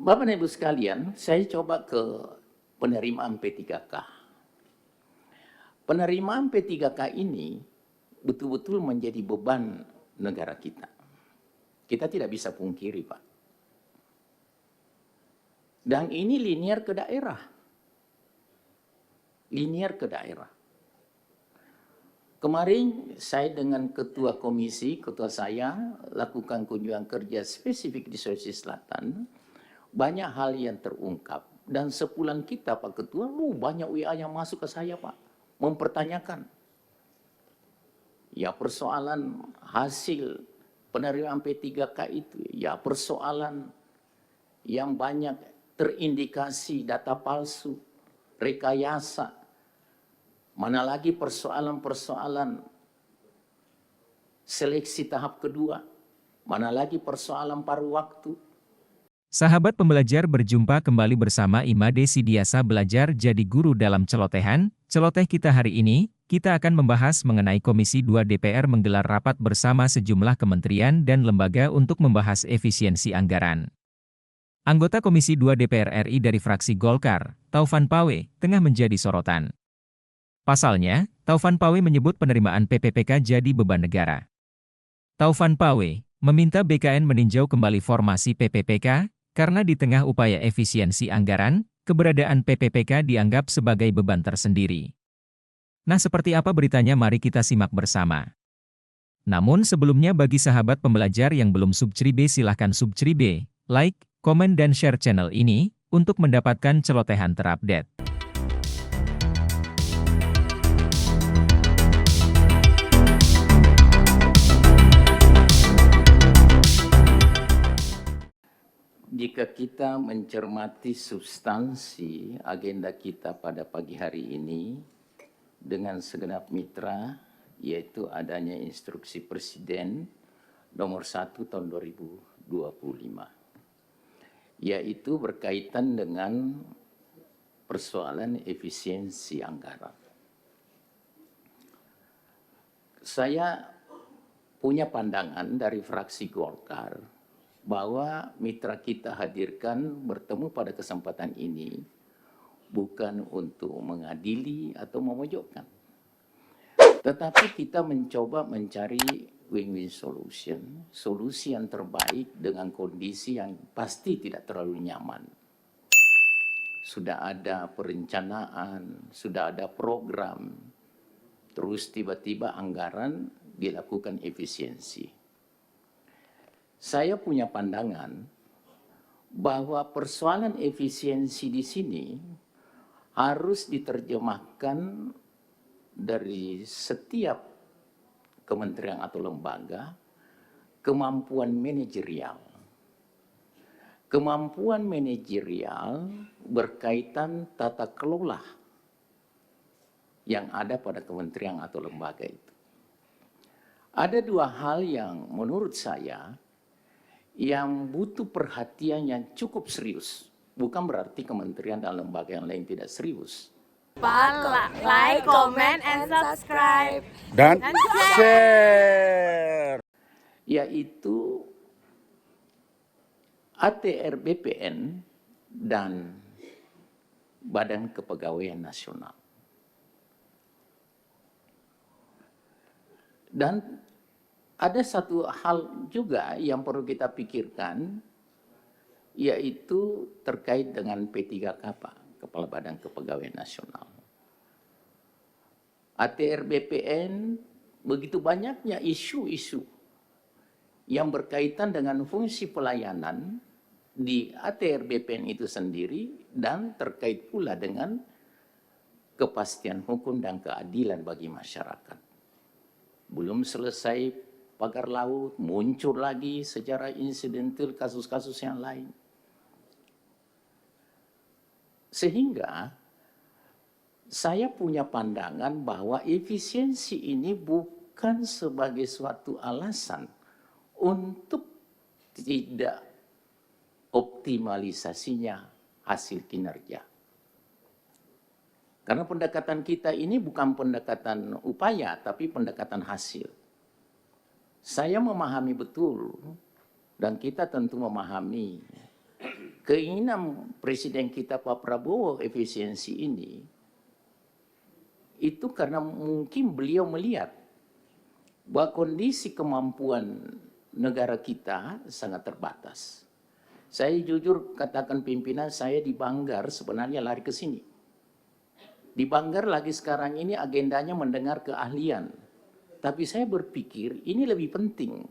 Bapak dan Ibu sekalian, saya coba ke penerimaan P3K. Penerimaan P3K ini betul-betul menjadi beban negara kita. Kita tidak bisa pungkiri, Pak. Dan ini linear ke daerah. Linear ke daerah. Kemarin saya dengan ketua komisi, ketua saya, lakukan kunjungan kerja spesifik di Sulawesi Selatan. Banyak hal yang terungkap. Dan sepulang kita, Pak Ketua, banyak WA yang masuk ke saya, Pak. Mempertanyakan. Ya persoalan hasil penerimaan P3K itu. Ya persoalan yang banyak terindikasi data palsu, rekayasa. Mana lagi persoalan-persoalan seleksi tahap kedua. Mana lagi persoalan paruh waktu. Sahabat pembelajar, berjumpa kembali bersama Imade Sidiasa Belajar Jadi Guru dalam celotehan. Celoteh kita hari ini, kita akan membahas mengenai Komisi 2 DPR menggelar rapat bersama sejumlah kementerian dan lembaga untuk membahas efisiensi anggaran. Anggota Komisi 2 DPR RI dari fraksi Golkar, Taufan Pawe, tengah menjadi sorotan. Pasalnya, Taufan Pawe menyebut penerimaan PPPK jadi beban negara. Taufan Pawe meminta BKN meninjau kembali formasi PPPK, karena di tengah upaya efisiensi anggaran, keberadaan PPPK dianggap sebagai beban tersendiri. Nah, seperti apa beritanya, mari kita simak bersama. Namun sebelumnya, bagi sahabat pembelajar yang belum subscribe, silahkan subscribe, like, komen dan share channel ini, untuk mendapatkan celotehan terupdate. Jika kita mencermati substansi agenda kita pada pagi hari ini dengan segenap mitra, yaitu adanya instruksi Presiden nomor 1 tahun 2025, yaitu berkaitan dengan persoalan efisiensi anggaran. Saya punya pandangan dari fraksi Golkar bahwa mitra kita hadirkan bertemu pada kesempatan ini bukan untuk mengadili atau memojokkan, tetapi kita mencoba mencari win-win solution, solusi yang terbaik dengan kondisi yang pasti tidak terlalu nyaman. Sudah ada perencanaan, sudah ada program, terus tiba-tiba anggaran dilakukan efisiensi. Saya punya pandangan bahwa persoalan efisiensi di sini harus diterjemahkan dari setiap kementerian atau lembaga kemampuan manajerial. Kemampuan manajerial berkaitan tata kelola yang ada pada kementerian atau lembaga itu. Ada dua hal yang menurut saya yang butuh perhatian yang cukup serius. Bukan berarti kementerian dan lembaga yang lain tidak serius. Like, comment, and subscribe. Dan share. Yaitu ATR BPN dan Badan Kepegawaian Nasional. Dan ada satu hal juga yang perlu kita pikirkan, yaitu terkait dengan P3K, Pak, Kepala Badan Kepegawaian Nasional. ATR BPN begitu banyaknya isu-isu yang berkaitan dengan fungsi pelayanan di ATR BPN itu sendiri dan terkait pula dengan kepastian hukum dan keadilan bagi masyarakat. Belum selesai pagar laut, muncul lagi secara insidental kasus-kasus yang lain. Sehingga saya punya pandangan bahwa efisiensi ini bukan sebagai suatu alasan untuk tidak optimalisasinya hasil kinerja. Karena pendekatan kita ini bukan pendekatan upaya, tapi pendekatan hasil. Saya memahami betul, dan kita tentu memahami keinginan Presiden kita Pak Prabowo efisiensi ini, itu karena mungkin beliau melihat bahwa kondisi kemampuan negara kita sangat terbatas. Saya jujur katakan pimpinan, saya di Banggar sebenarnya lari ke sini. Di Banggar lagi sekarang ini agendanya mendengar keahlian. Tapi saya berpikir ini lebih penting.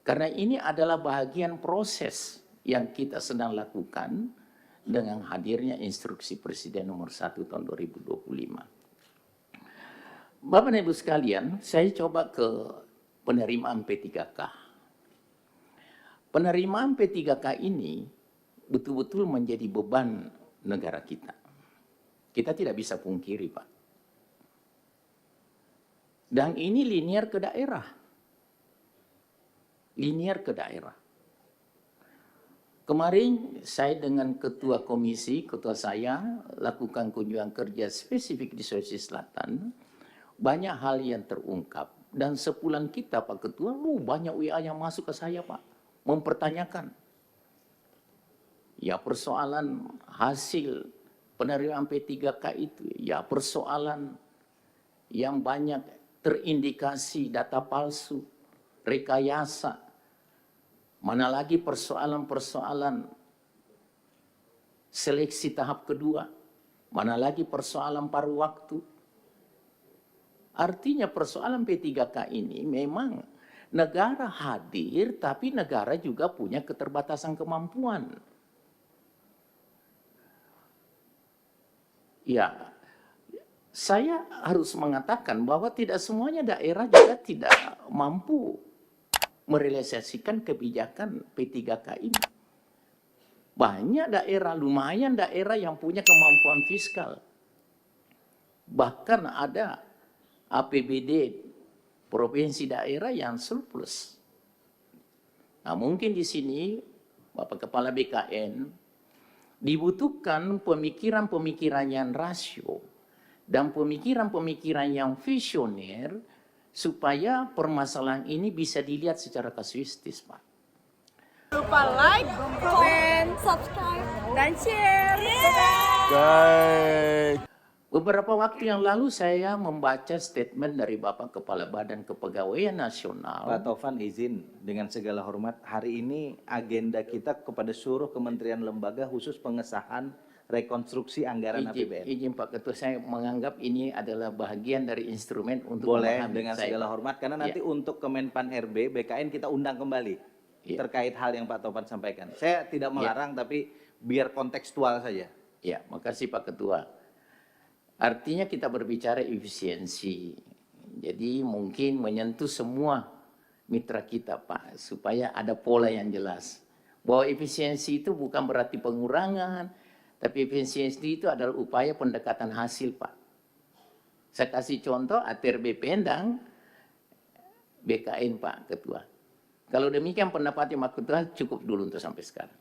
Karena ini adalah bahagian proses yang kita sedang lakukan dengan hadirnya instruksi Presiden nomor 1 tahun 2025. Bapak dan Ibu sekalian, saya coba ke penerimaan P3K. Penerimaan P3K ini betul-betul menjadi beban negara kita. Kita tidak bisa pungkiri, Pak. Dan ini linear ke daerah. Linear ke daerah. Kemarin saya dengan ketua komisi, ketua saya lakukan kunjungan kerja spesifik di Sulawesi Selatan. Banyak hal yang terungkap. Dan sepulang kita Pak Ketua, banyak WA yang masuk ke saya Pak. Mempertanyakan. Ya persoalan hasil penerimaan P3K itu. Ya persoalan yang banyak terindikasi data palsu, rekayasa. Mana lagi persoalan-persoalan seleksi tahap kedua. Mana lagi persoalan paruh waktu. Artinya persoalan P3K ini memang negara hadir, tapi negara juga punya keterbatasan kemampuan. Ya, saya harus mengatakan bahwa tidak semuanya daerah juga tidak mampu merealisasikan kebijakan P3K ini. Banyak daerah, lumayan daerah yang punya kemampuan fiskal. Bahkan ada APBD provinsi daerah yang surplus. Nah, mungkin di sini Bapak Kepala BKN dibutuhkan pemikiran-pemikiran yang rasio dan pemikiran-pemikiran yang visioner supaya permasalahan ini bisa dilihat secara kasuistis, Pak. Lupa like, comment, subscribe, dan share. Beberapa waktu yang lalu saya membaca statement dari Bapak Kepala Badan Kepegawaian Nasional. Pak Taufan izin dengan segala hormat, hari ini agenda kita kepada seluruh kementerian lembaga khusus pengesahan rekonstruksi anggaran APBN. Izin Pak Ketua, saya menganggap ini adalah bagian dari instrumen untuk Boleh memahami dengan saya, segala Pak. hormat, karena nanti untuk Kemenpan RB, BKN kita undang kembali terkait hal yang Pak Taufan sampaikan. Saya tidak melarang, tapi biar kontekstual saja. Ya, makasih Pak Ketua. Artinya kita berbicara efisiensi. Jadi mungkin menyentuh semua mitra kita Pak, supaya ada pola yang jelas. Bahwa efisiensi itu bukan berarti pengurangan, tapi efisiensi itu adalah upaya pendekatan hasil, Pak. Saya kasih contoh ATRB Pendang, BKN, Pak Ketua. Kalau demikian pendapatnya Pak Ketua cukup dulu untuk sampai sekarang.